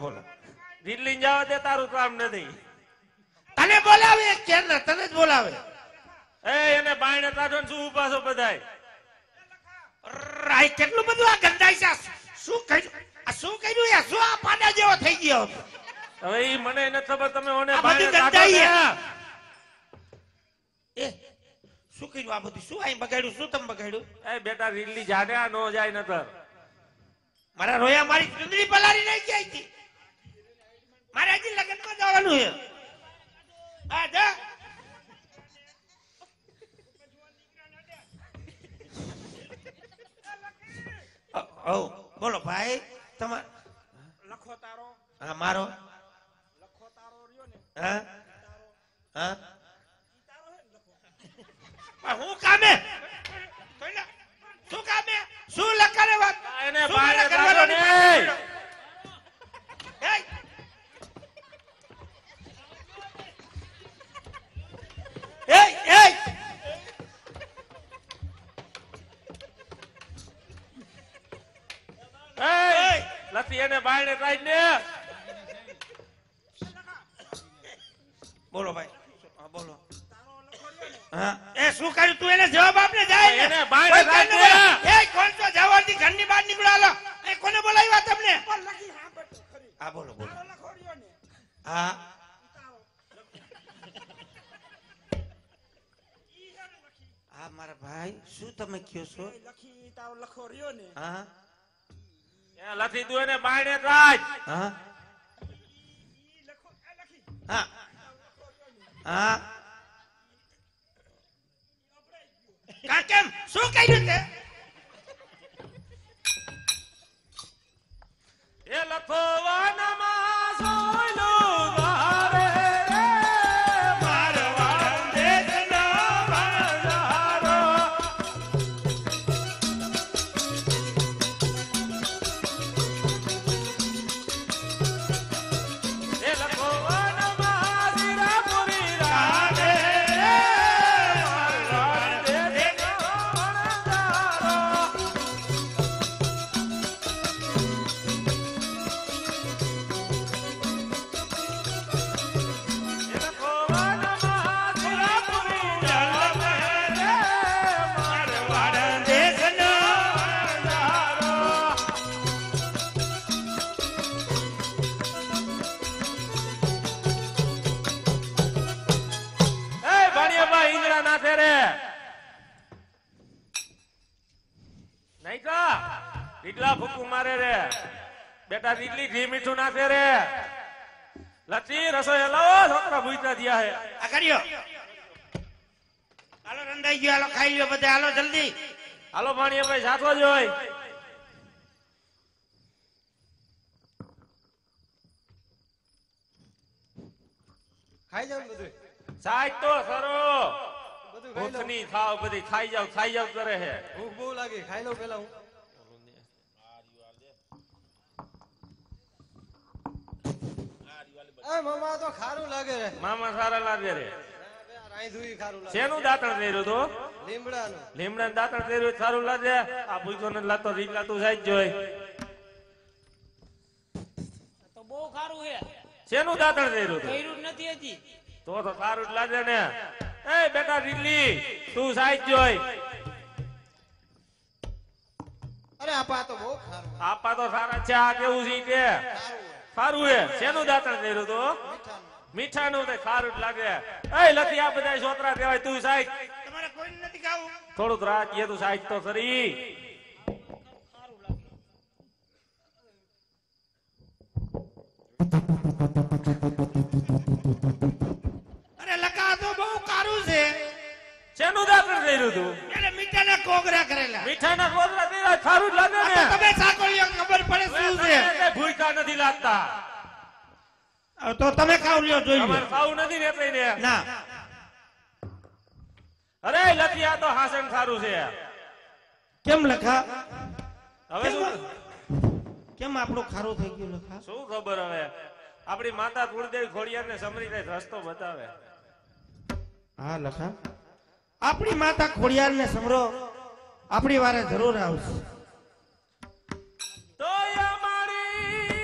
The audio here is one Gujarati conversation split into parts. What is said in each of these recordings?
બોલો. દિલ્હી જવા દે, તારું કામ નથી. તને બોલાવે કે ના? તને જ બોલાવે. એને બાયણે કાઢો ને શું ઉભા છો બધાય? રાય કેટલું બધું આ ગંધાઈ છે. શું કર્યું? આ શું કર્યું? યાર શું આ પાડા જેવો થઈ ગયો? હવે ઈ મને નથી ખબર. તમે ઓને આ બાયણે બધું કાઢો ગંધાઈ ને. એ શું કર્યું આ બધું? શું અહીં બગાડ્યું? શું તમે બગાડ્યું? એ બેટા દિલ્હી જાને આ નો જાય નતર. મારા રોયા મારી ચુંદડી પલારી નાખી આવી હતી. મારે હજી લગ્નમાં જવાનું છે. આ જા. બોલો ભાઈ. તમાર લખો તારો. હા મારો. લખો તારો રહ્યો ને. હા હા હું કામે શું કામે શું લખાને વાત એને બાયણે કાઢો ને. લતી એને બાયણે કાઢ ને. બોલો ભાઈ. હા બોલો. હા એ શું કર્યું તું? એને જવાબ આપને જાય. એને બાયણે કાઢ ને. એ કોણ છો? જવાથી ઘરની બહાર નીકળો. હાલો. એ કોને બોલાવ્યા તમને? લખી હા બટ ખરી. હા બોલો બોલો. તારો લખો રહ્યો ને. હા હા મારા ભાઈ શું તમે કયો છો? લખી તારો લખો રહ્યો ને. હા એ લતી તું એને બાયણે કાઢ. હા ઈ લખો એ લખી. હા હા કા કેમ શું કર્યું તે? એ લખો વનમાં સોયલું ગારે રે. મારવાડ દેશનો બંજારો. એ લખો વનમાં સીરાપુરી રાધે રે. મારવાડ દેશનો બંજારો. એ લખો વનમાં સીરાપુરી રાધે રે. મારવાડ દેશનો બંજારો. એ ભાણિયાભાઈ ઈંગડા નાથે રે. નહીં કા ઈડલા ફૂકુ મારે રે. બેટા ઈડલી ઘી મીઠું નાથે રે. લચ્છી રસોઈ લાવો, છોકરા ભૂઈતા દિયા હે. આ કર્યો. હાલો રંધાઈ ગયો. હાલો ખાઈ લ્યો બધા. હાલો જલ્દી. હાલો ભાણિયાભાઈ સાચો જ હોય. ખાઈ જાવ બધું. સાહેબ તો સરો બધું ખાઈ લઉં. ભૂખની થાવ બધી ખાઈ જાવ કરે હે. ભૂખ બહુ લાગી. ખાઈ લઉં પેલા હું. એ મામા તો ખારું લાગે રે. મામા સારા લાગે રે. રાઈ ધુઈ ખારું લાગે. શેનું દાંતણ કર્યું તો? લીમડાનું. લીમડા દાંતણ કર્યું સારું લાગે. આ ભૂખો ને લાતો રીંગલા તું સાહેબ જોઈ. તો બહુ ખારું હે. શેનું દાંતણ કર્યું તો? કર્યું જ નથી હજી. તો સારું જ લાગે ને. એ બેટા રીંગલી તું સાહેબ જોઈ. અરે આપા તો બહુ ખારું. આપા તો સારા છે. આ કેવું છે કે સારું હે. શેનું દાંતણ કર્યું તો? મીઠાનું તે સારું જ લાગે. એ લખી આ બધા છોકરા કહેવાય. તું સાહેબ તમારે કોઈ નથી ખાવું? થોડુંક રાખીએ તું સાહેબ તો ખરી. અરે લખા તો બહુ કારું છે. શેનું દાંતણ કર્યું તું? એને મીઠાના કોગરા કરેલા. મીઠાના કોતરા કર્યા સારું જ લાગે આ ને. તો તમે સાકોલિયો ખબર પડે શું છે. મને ભૂખ્યા નથી લાગતા. તો તમે ખાવ લ્યો જોઈ લો. તમારે ખાવું નથી ને એટલે ને. ના અરે લખી આ તો હાસન સારું છે. કેમ લખા? હવે શું કેમ આપણું ખારું થઈ ગયું લખા? શું ખબર હવે. આપણી માતા કુળદેવી ખોડિયાર ને સમરી રસ્તો બતાવે. હા લખા આપણી માતા ખોડિયાર ને સમરો આપણી વારે જરૂર આવશે. તો અમારી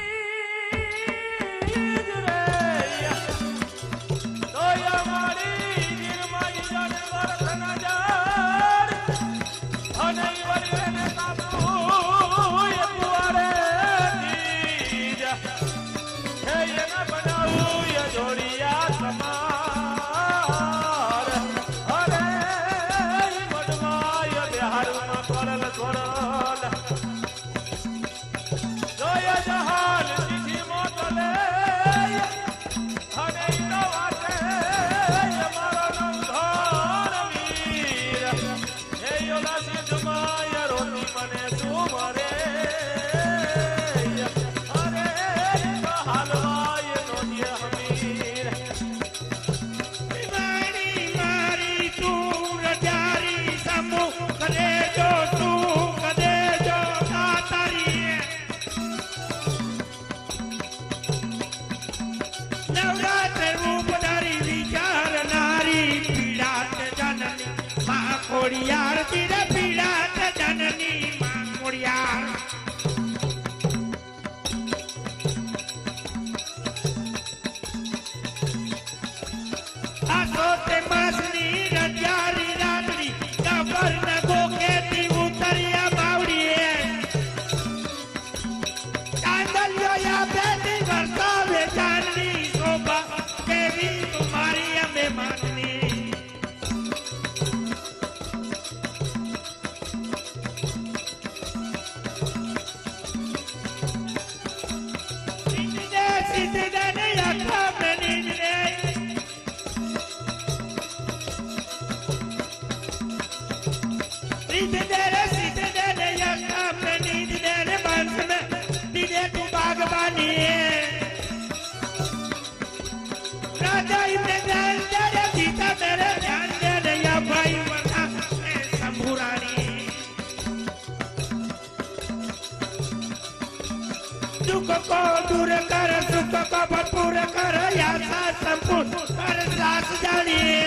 को दूर कर सुख को भरपूर कर यासा संपूर्ण कर सास जानिए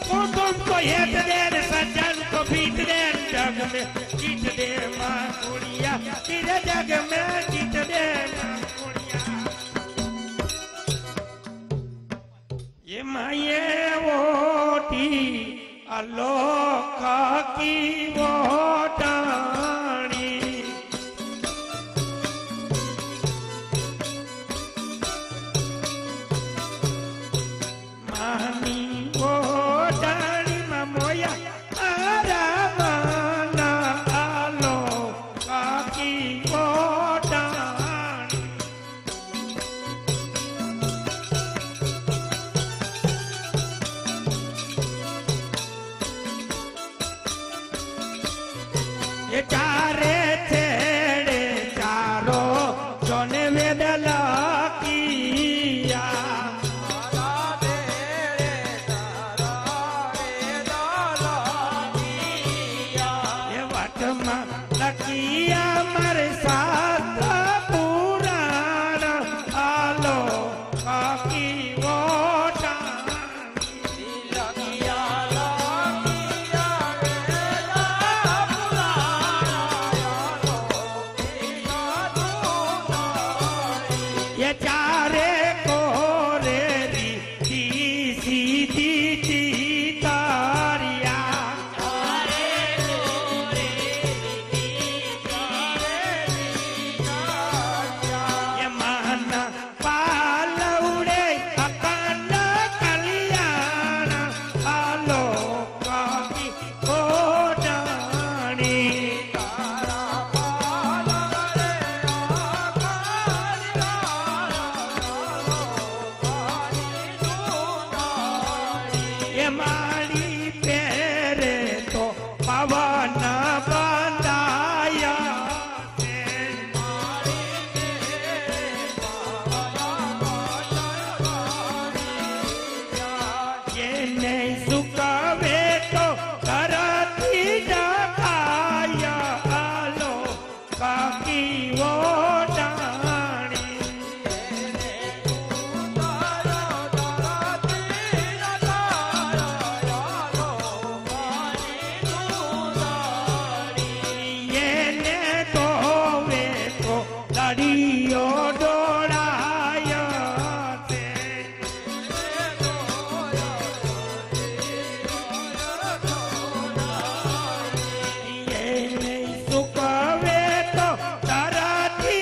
तुमको हेत देर सज्जन को पीठ देर जग में जीत दे माँ कुड़िया तेरे जग में जीत दे माँ कुड़िया ये माये वोटी अलोका की वोटानी मानी वोटानी ममोया आरामाना अलोका की वोटानी ये चारे छेड़े चारो जोने वेदला किया ये वटमा लकिया मर साथ पुराना आलो काकी वोटा ये चारे कोरे री सीधी तारिया ये माना पालौड़े अकांड कल्याण आलो काकी कोडानी ये मारी पेरे तो पवन बंदाया ये नहीं सुकावे तो करती डकाया आलो काकी वो डाणी ये ने तो वे तो लड़ियो डोड़ाया से ये नहीं सुकावे तो तरती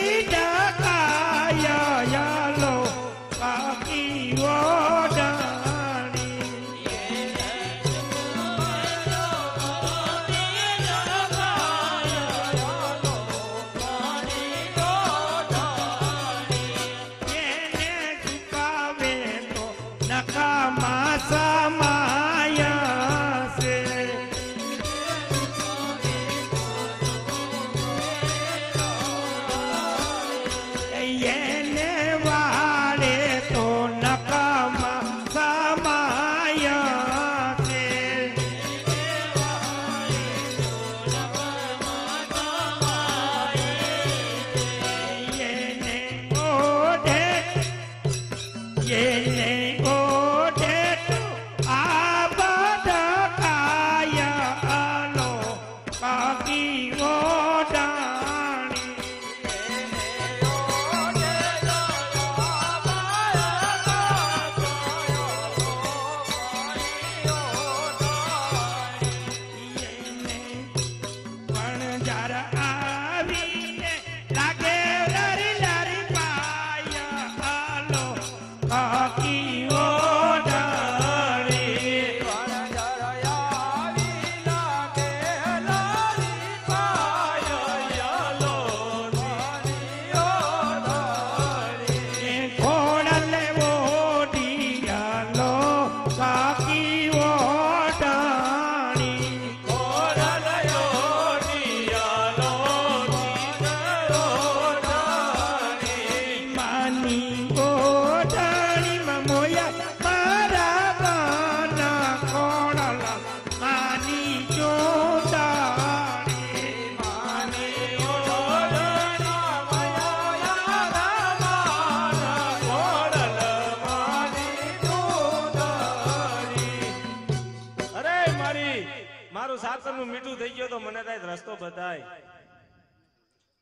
સાસરનું મીઠું થઈ ગયું તો મને કઈ રસ્તો બતાય.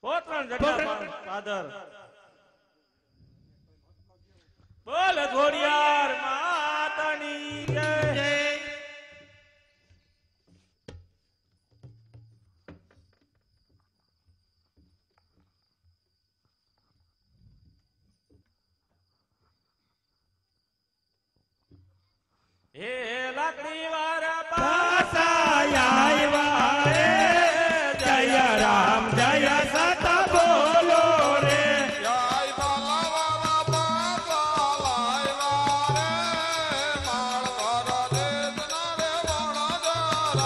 પોતરણ જટા પાદર બોલ ધોડિયાર માતાની જય. હે લાકડી વાળા પાસા આવ્યા રે, જય રામ જય સત બોલો રે.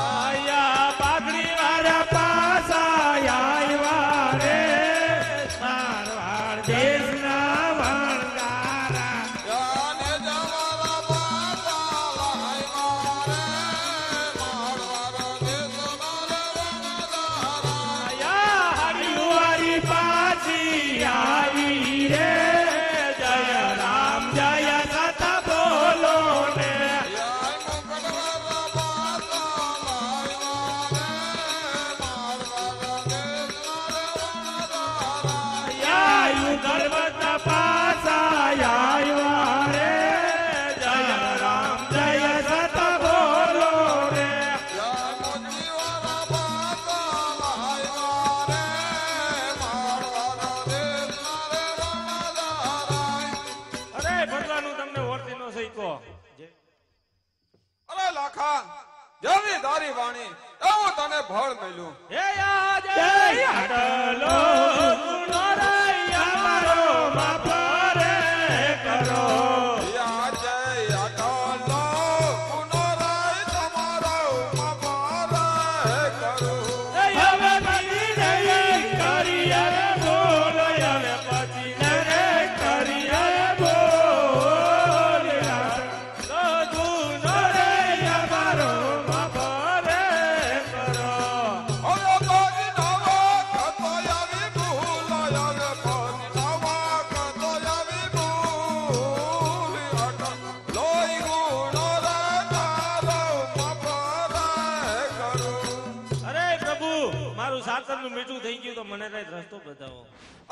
આયા પાઘડી વાળા પાસા આવ્યા રે, મારવાડ દેશના વણગારા. આયા હરિવારી પાછી આવી રે, જય રામ જય સત બોલો ને. આયુ ગર્વત પાસા આવ્યા રે, જય રામ જય સત બોલો રે. અરે ભગવાનનું તમને ઓળખી નો સઈકો. અરે લાખા જેવી તારી વાણી એવું તને ફળ મળ્યું. હે જય હટલો ગુનો રૈયા મારો માફ રે કરો. યા જય અટલો પુનરાય તમારો મફારે કરું. એ હવે પછી નહીં કરીએ બોલો, હવે પછી નહીં કરીએ બોલો. ગુનો રૈયા મારો માફ રે કરો. હવે કોઈ નવા કતો આવી ભૂલ, હવે કોઈ નવા કતો આવી ભૂલ. લોહી ગુનો રે તારો મફારે કરું. અરે પ્રભુ મારું સાસરનું મીઠું થઈ ગયું તો મને કઈ રસ્તો બતાવો.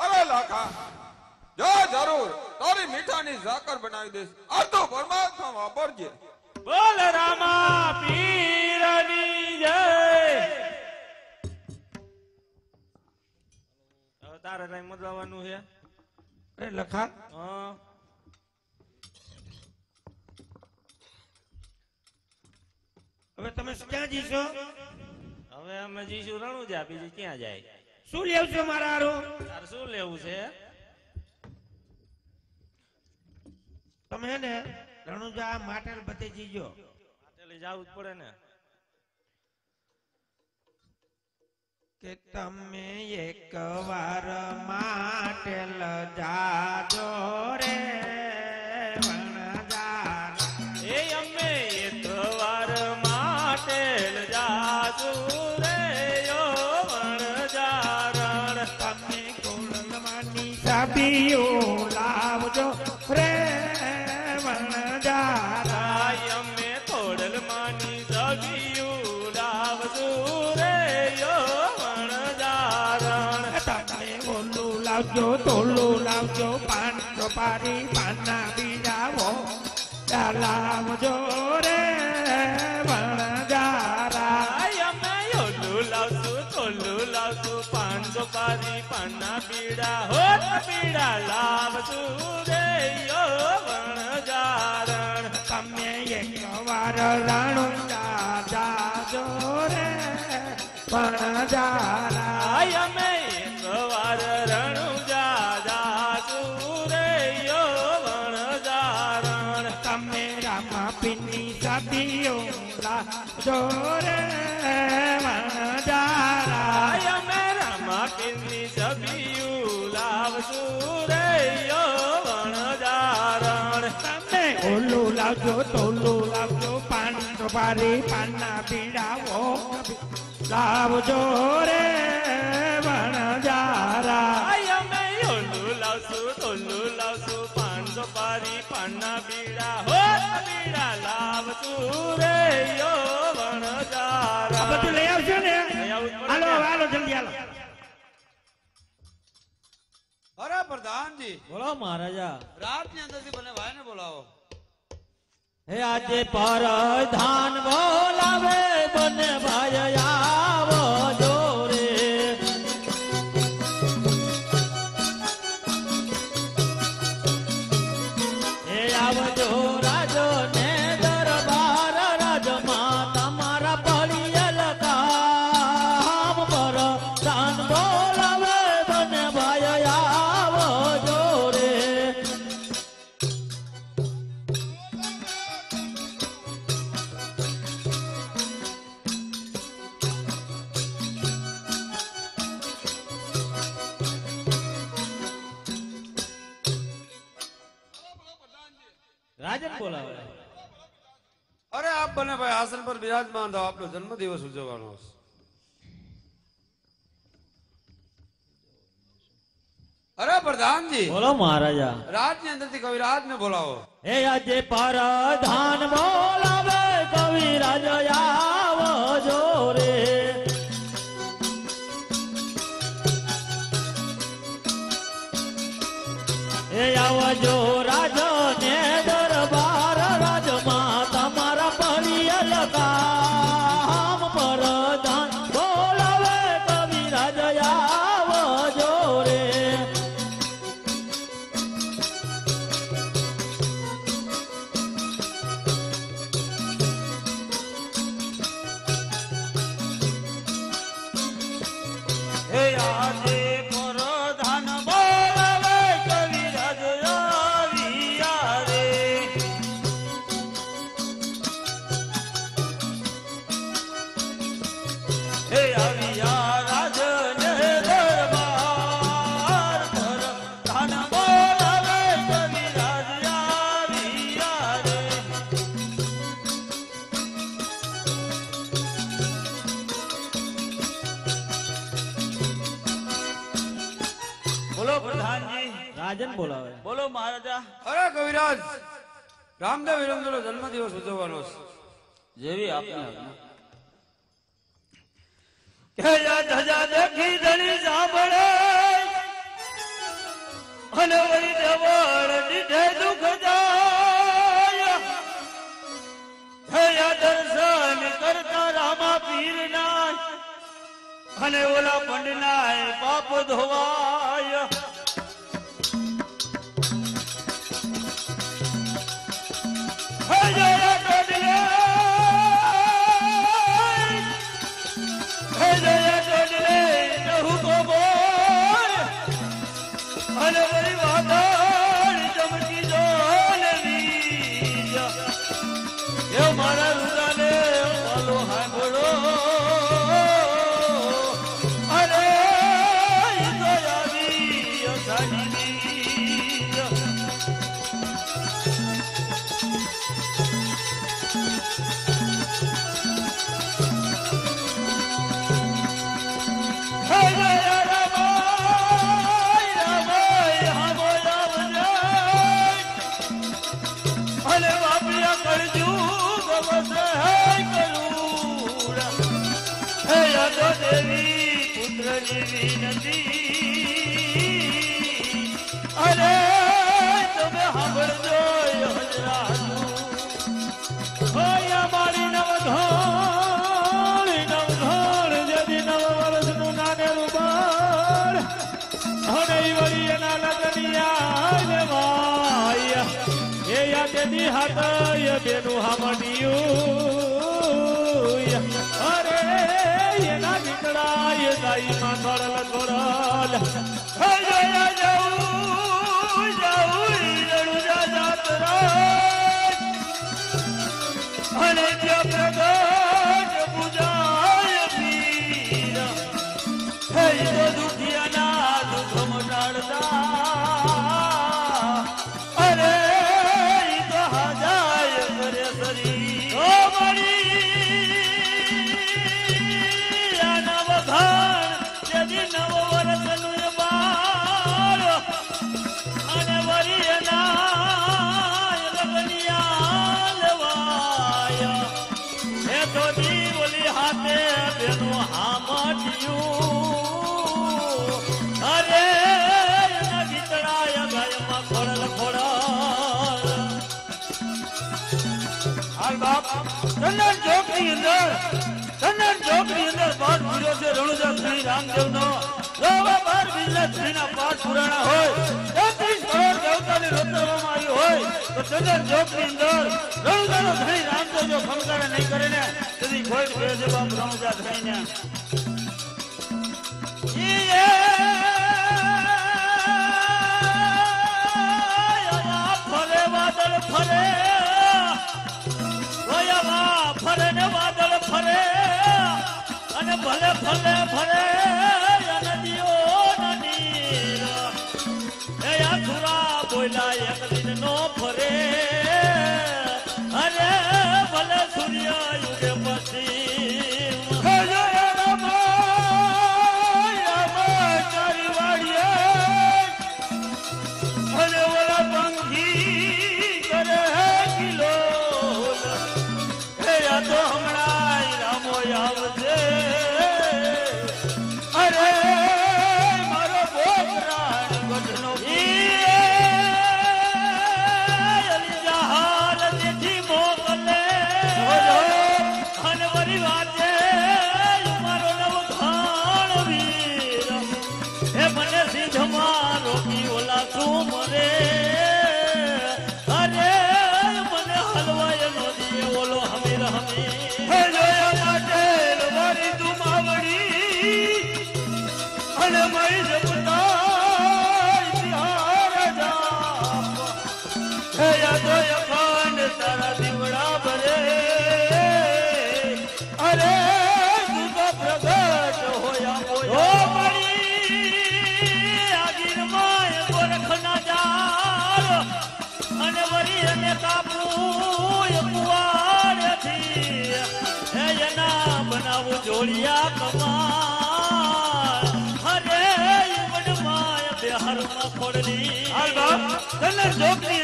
અરે લાખા જો જરૂર તારી મીઠાની ઝાકર બનાવી દઈશ. આ તો પરમાત્મા વાપરજે. બોલ રામા પીરની જય. હવે તારે કઈ મતલબવાનું છે? અરે લખા હા હવે તમે ક્યાં જીશો? હવે અમે જઈશું રણુજા, બીજું ક્યાં જાય? શું લેવ છો મારા હારું? તારે શું લેવું છે? તમે હે ને રણુજા માટેલ બધે જીજો. પાટેલી જવું જ પડે ને. કે તમે એક વાર માટેલ જાજો રે વણજાર. એ અમે એક વાર માટેલ જાસુ રે યો વણજારણ. તમે કોળલવાની ચાબીઓ લાવજો રે વણજાર. રાય અમે થોડલ માની સબિયું લાવશું રે યો વણજારણ. તમે ઓલું લાવજો તોલું લાવજો, પાન પારી પાના બીજાવો લાવજો રે વણજારા. રાય અમે ઓલું લાવશું તોલું લાવશું, 500 પારી પાના બીડા હોત બીડા લાવશું રે યો વણજારણ. તમે એક વાર રણુજા જાજો રે વણજારા. રાય અમે એક વાર રણુજા જાસુ રે યો વણજારણ. તમે રામા પીની ચાબીઓ લાવજો રે વણજારા. રાય અમે રામાપીરની સબિયું લાવશું રે યો વણજારણ. તમે ઓલું લાવજો તોલું લાવજો, પાન પારી પાના બીડાવો લાવજો રે વણજારા. રાય અમે ઓલું લાવશું તોલું લાવશું, 500 પારી પાના બીડા હોત બીડા લાવશું રે યો વણજારણ. બધું લઈ આવશો ને લઈ આવવું જ પડે હાલો ને. હાલો જલ્દી હાલો અરે પ્રધાનજી બોલો મહારાજા રાતની અંદરથી બને ભાઈને બોલાવો હે આજે પરધાન બોલાવે બને ભાઈ આવો જોરે હે આવજો રાજો ને દરબાર રાજમાં તમારા પડિયલ કામ પરધાન બોલાવે બને ભાઈ આવો જોરે રાજન બોલાવે અરે આપ બને ભાઈ આસન પર બિરાજમાન થાઓ આપનો જન્મદિવસ ઉજવવાનો છે અરે પ્રધાનજી બોલો મહારાજા રાતની અંદરથી કવિરાજ ને બોલાવો હે આજે પરધાન બોલાવે કવિરાજ આવો જોરે હે આવજો રાજો ને દરબાર રાજમાં તમારા પડિયલ કામ પરધાન બોલાવે કવિરાજ આવો જોરે હે આજે પરધાન બોલાવે કવિરાજ આવ્યા રે હે આવ્યા રાજને દરબાર પરધાન બોલાવે કવિરાજ આવ્યા રે બોલો પ્રધાનજી રાજન બોલાવે બોલો મહારાજા અરે કવિરાજ રામદેવ વિરમદેવનો જન્મદિવસ ઉજવવાનો છે જેવી આપને કે ધજા દેખી ધણી સાંભળે અને વળી દેવળ દીધે દુઃખ જાય હે દર્શન કરતા રામા પીર ના અને ઓલા પંડનાય પાપ ધોવાય હે જયા ટોડલે હે જયા ટોડલે નહુ કો બોલ અને વળી વાદળ ચમકી જોલવી એ મારા રુદાને વાલો હાંભળો અરે ઈ તો આવી અષાઢી હે જય રમાય રમાય હામો આવજે અને વાપર્યા કરજુ ગમસે હે કરુણા હે યાદો દેવી પુત્રની વિનતી અરે તમે સાંભળજો હજરાનું હોય મારી નવધોળ જેથી નવ વર્ષનું નાનેરું બાળ અને ઈ વળી એના લગનિયા માય એ યાદેથી હાથય બેનું હામડિયું અરે એના દીકરાય દાઈમાં થોડલ થોડલ હે જયા જાઉં રણુજા જાતરા અને ત્યાં પ્રગટ પૂજાય પીર હે તો દુખિયાના દુઃખ મટાડતા અરે ઈ તો હાજાય કરે સરી ઓ મળી આ નવ ઘાણ જેથી નવ વર્ષનું બાળ વાડિયું અરે એના ગીતડાય ગાયમાં ખોડલ ખોડલ હાલ બાપ ચંદન ચોક ની અંદર પાઠ પૂર્યો છે રણુજા શ્રી રામદેવનો જોવા 12 બીજના શ્રીના પાઠ પુરાણા હોય 33 કરોડ દેવતાને રોતરવામાં આવ્યું હોય તો ચંદન ચોક ની અંદર રણુજાનો શ્રી રામદેવ જો ખમકારા નહીં કરે ને તેથી ખોટ બે છે બાપ રણુજા થઈને ફરે વાદળ ફરે ફરે ને વાદળ ફરે અને ભલે ફરે ફરે નદીઓ નદી એ આખુરા બોલા એક દિન નો ફરે અરે ભલે સૂર્ય યુગે પછી તો હમણાં રામો આવશે અરે મારો બોકરાણ ગઢનો જહાલ જેથી મોકલે અને વરી વાતે મારો નવ ખાણ વીર એ મને સિંધમાં રોકી ઓલા શું મરે અરે મને હલવાય નો દીએ ઓલો હમીર જોયા માટે મારી દુમાવડી અને મારી જપતા ઇતિહાર જાપ તો અખંડ તારા દીવડા ભરે અરે તું તો પ્રગટ હોયા આગીરમાં ગોરખના જાળ અને વરી અને કાપુ કુવાડથી એના બનાવું જોડિયા કમાલ અરે વડમાં બિહારમાં ખોડલી હાલ બાપ ચંદન ચોક ની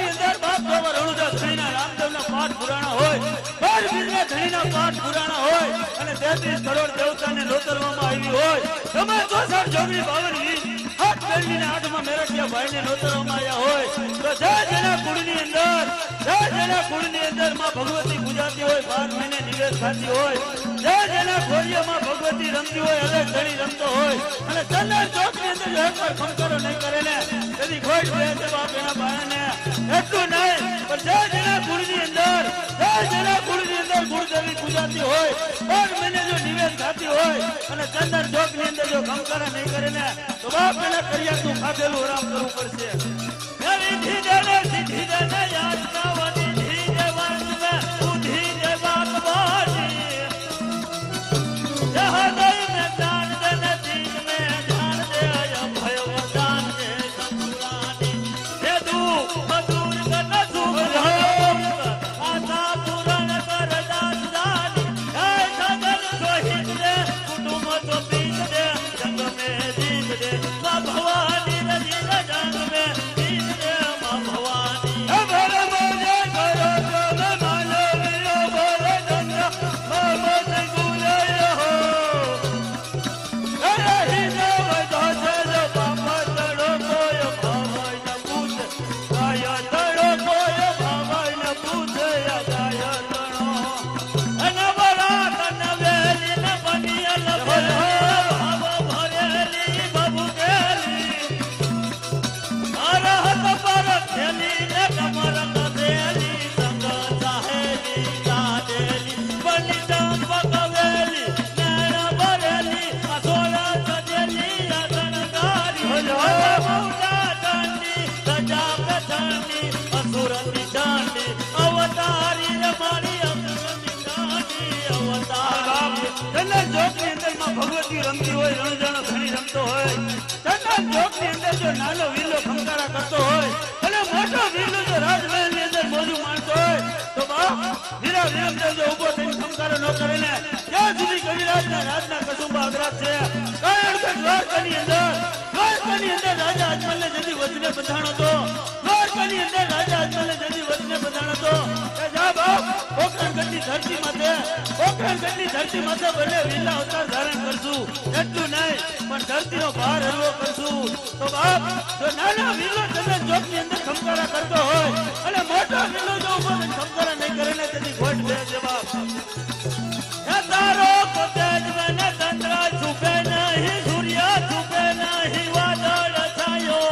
અંદર બાપ જોવા રણુજા ધણીના રામદેવના પાઠ પુરાણા હોય 12 બીજના ધણીના પાઠ પુરાણા હોય અને 33 કરોડ દેવતાને નોતરવામાં આવી હોય તમે 64 જોગણી 52 વીસ 8 પેઢીને 8માં મેરઠિયા ભાઈને નોતરવામાં આવ્યા હોય તો જે જેના કુળની અંદર માં ભગવતી પૂજાતી હોય 12 મહિને નિવેદ ખાતી હોય જે જેના ખોડિયામાં ભગવતી રમતી હોય અલગ ધણી રમતો હોય અને ચંદન ચોક ની અંદર જો એકવાર ખમકારો નહીં કરે ને તેથી ખોટ બે છે બાપ એના બાળાને એટલું નહીં પણ જે જેના કુળની અંદર ગુરુદેવની પૂજાતી હોય 12 મહિને જો નિવેદ ખાતી હોય અને ચંદન ચોક ની અંદર જો ખમકારા નહીં કરે ને તો બાપ એના કરિયાનું ખાધેલું આરામ કરવું પડશે સીધી દેને યાચના વની ધીરે વંશ મેં ઉધી દે બાગવાની હૃદય में जान दे नदीन में जान दे अभय वदान दे संपुरानी हे दुख दूर कर सुख आशा पूरण कर दासदानी हे सदन शहीद दे कुटुंब तो पीत दे जंग में जीत दे मां भवानी रजी जंग में जीत दे मां भवानी ભલે બોલે કરો તમે માનવીઓ બોલે ધન્ય મમત ગુલે હો રહી ને વધો છે જો બાપા તડો કોઈ ભાવાય ન પૂછે ગાય તડો કોઈ ભાવાય ન પૂછે ગાય તણો અને બરા કનવેલી ને બનિયલ ભાવ ભરેલી બબુ કેલી અરહત પર ખેલી ને કમર કદેલી સંગ ચાહેલી કાદેલી બની જામ પકવેલી નૈણ ભરેલી અસોળ સજેલી અગણકારી મૌજા દંડી સજા કઠંડી અસુરની ચાંડી અવતારી ને મારી અસુરની ચાંડી અવતારી ચંદન ચોક ની અંદર માં ભગવતી રમતી હોય રણજાણો ધણી રમતો હોય ચંદન ચોક ની અંદર જો નાનો વીલો ખમકારા કરતો હોય અને મોટો વીલો જો રાજમહેલ ની અંદર મોજું માણતો હોય તો બાપ વીરા વિરમદેવ જો ઉભો થઈને ખમકારો ન કરે ને ત્યાં સુધી કવિરાજના રાજના કસુંબા અગ્રાજ છે કારણ કે દ્વારકાની અંદર રાજા અજમલને જલ્દી વચને બંધાણો તો દ્વારકાની અંદર રાજા અજમલને જલ્દી વચને બંધાણો તો કે જા બાપ પોખરણગઢની ધરતી માથે બંને વિલા અવતાર ધારણ કરશું. એટલું નહીં પણ ધરતીનો ભાર હલવો કરશું. તો બાપ જો નાના વિલો ચંદન ચોકની અંદર ખમકારા કરતો હોય અને મોટો વિલો જો ઉભો થઈને ખમકારા નહીં કરે ને તેની ખોટ બે છે બાપ. હે તારો કોતેજ મને ચંદ્ર છુપે નહીં, સૂર્ય છુપે નહીં, વાદળ છાયો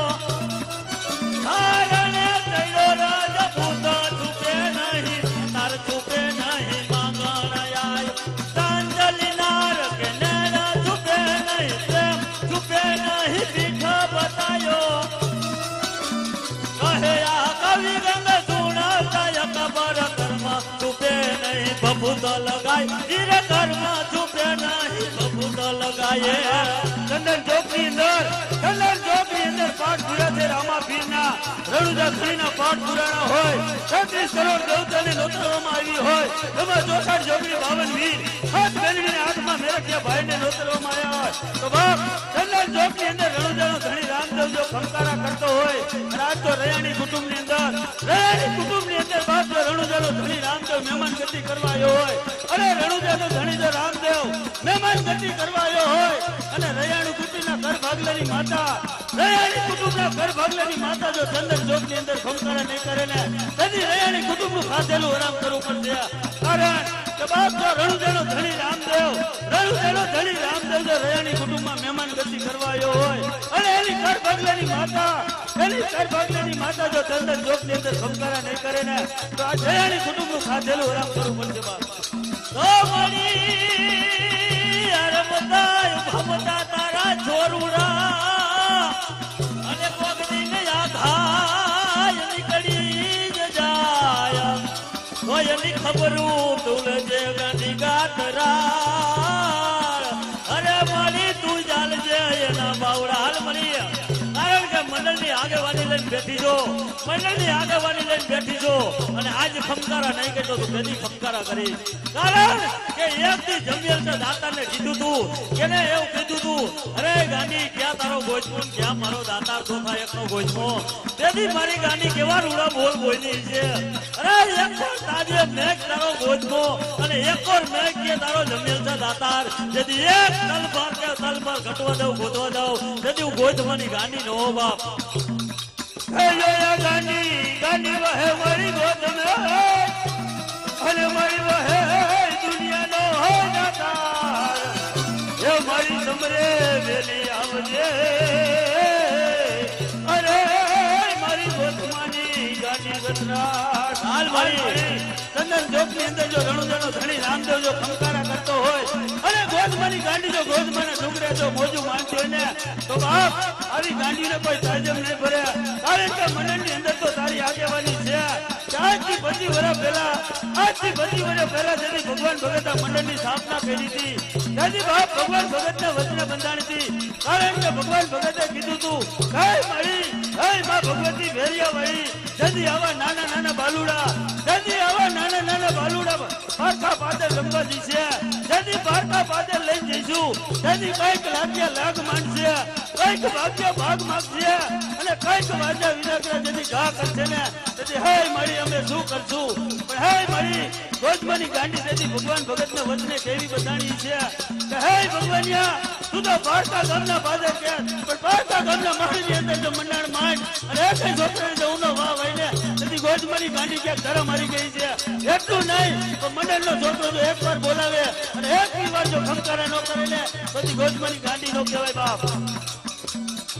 તારણે તૈરો રાજપૂત છુપે નહીં, તાર છુપે નહીં માંગણ આયો, તાંજલી નાર કે નેણ છુપે નહીં, પ્રેમ છુપે નહીં, પીઠ બતાયો કહે આ કવિ રંગ સુણાવતા કબર કર્મ છુપે નહીં, બબૂત લગાય ધીરે કર્મ છુપે નહીં, બબૂત લગાય. ચંદન ચોકની અંદર પાઠ પૂરા છે રામાપીરના રણુજા ખડીના પાઠ પુરાણા હોય 33 કરોડ દેવતાને નોતરવામાં આવી હોય એમાં 64 જોગણી 52 વીર હાથ બેનવીને હાથમાં મેરઠિયા ભાઈને નોતરવામાં આવ્યા હોય તો બાપ ચંદન ચોકની અંદર રણુજાનો ધણી રામદેવ જો ખમકારા કરતો હોય અને આજ તો રયાણી કુટુંબની અંદર બાપ જો રણુજાનો ધણી રામદેવ મહેમાન ગતિ કરવા આવ્યો હોય અને રણુજાનો ધણી જો રામદેવ મહેમાન ગતિ કરવા આવ્યો હોય અને રયાણી કુટુંબના ઘર ભાગલાની માતા જો ચંદન ચોકની અંદર ખમકારા નહીં કરે ને તેથી રયાણી કુટુંબનું ખાધેલું આરામ કરવું પડશે. કારણ કે બાપ જો રણુજાનો ધણી રામદેવ જો રયાણી કુટુંબમાં મહેમાન ગતિ કરવા આવ્યો હોય અને એની ઘર ભાગલાની માતા જો ચંદન ચોકની અંદર ખમકારા નહીં કરે ને તો આ રયાણી કુટુંબનું ખાધેલું આરામ કરવું પડશે બાપ. તો મળી ભમતા તારા છોરુડા અને પગડીને આઘાય નીકળી જ જાય તો એની ખબરું તુલજે ગાંધી ગાતરા અરે મળી તું ચાલજે એના બાવડા હાલ મળી કારણ કે મંડળની આગેવાની લઈને બેઠી છો અને આજ ખમકારા નહીં કહેતો તું કદી ખમકારા કરી કારણ કે એકથી જમિયલ છે દાતારને કીધું તું કેને એવું કીધું તું અરે ગાંડી ક્યાં તારો ગોજમો ક્યાં મારો દાતાર ચોથા એકનો ગોજમો તેથી મારી ગાંડી કેવા રૂડા બોલ બોલી છે અરે એક તાજે મેઘ તારો ગોજમો અને એક ઓર મેઘ કે તારો જમિયલ છે દાતાર જેથી એક તલ પર ઘટવા દઉં ગોતવા દઉં જેથી હું ગોજવાની ગાંડી નો બાપ ગાંડી વહે મારી ગોતમે અને મારી વહે દુનિયાનો હોય દાતાર એ મારી સમરે વેલી આવજે અરે મારી ગોતમાની ગાંડી ગતરાટ હાલ મારી ચંદન ચોકની અંદર જો રણુજાનો ધણી રામદેવ જો ખમકારા કરતો હોય અને ગોતમાની ગાંડી જો ગોતમાના ડુંગરે જો મોજું માનતી હોય ને તો બાપ આવી ગાંડીને કોઈ તાજમ નહીં ભરે કારણ કે મંડળની અંદર તો તારી આગેવાની છે આજથી 25 વર્ષ પહેલા જેથી ભગવાન ભગતના મંડળની સ્થાપના કરી હતી ત્યાંથી બાપ ભગવાન ભગતના વચને બંધાણી હતી કારણ કે ભગવાન ભગતે કીધું તું કઈ મળી કઈ માં ભગવતી વેરિયા વળી જેથી આવા નાના બાલુડા પારખા પાદર રમવા જઈશે જેથી પારખા પાદર લઈ જઈશું જેથી કઈક લાગ્યા લાગ માંડશે કઈક ભાગ્ય ભાગ માંગશે અને કઈક વાજા વિનાગ્રહ જેથી ઘા કરશે ને તેથી હે મળી અમે શું કરશું પણ હે મળી ગોજમાની ગાંડી જેથી ભગવાન ભગતના વચને કેવી બતાણી છે કે હે ભગવાનિયા તું તો પારકા ગામના પાદર કે પણ પારકા ગામના મહાની અંદર જો મંડાણ માંડ અને એક છોકરાને જો ઉનો વાહ વઈને તેથી ગોજમાની ગાંડી ક્યાંક ધરા મારી ગઈ છે એટલું નહીં તો મંડળનો છોકરો જો એકવાર બોલાવે અને એક વાર જો ખમકારા ન કરે ને પછી ગોજમાની ગાંડી નો કહેવાય બાપ.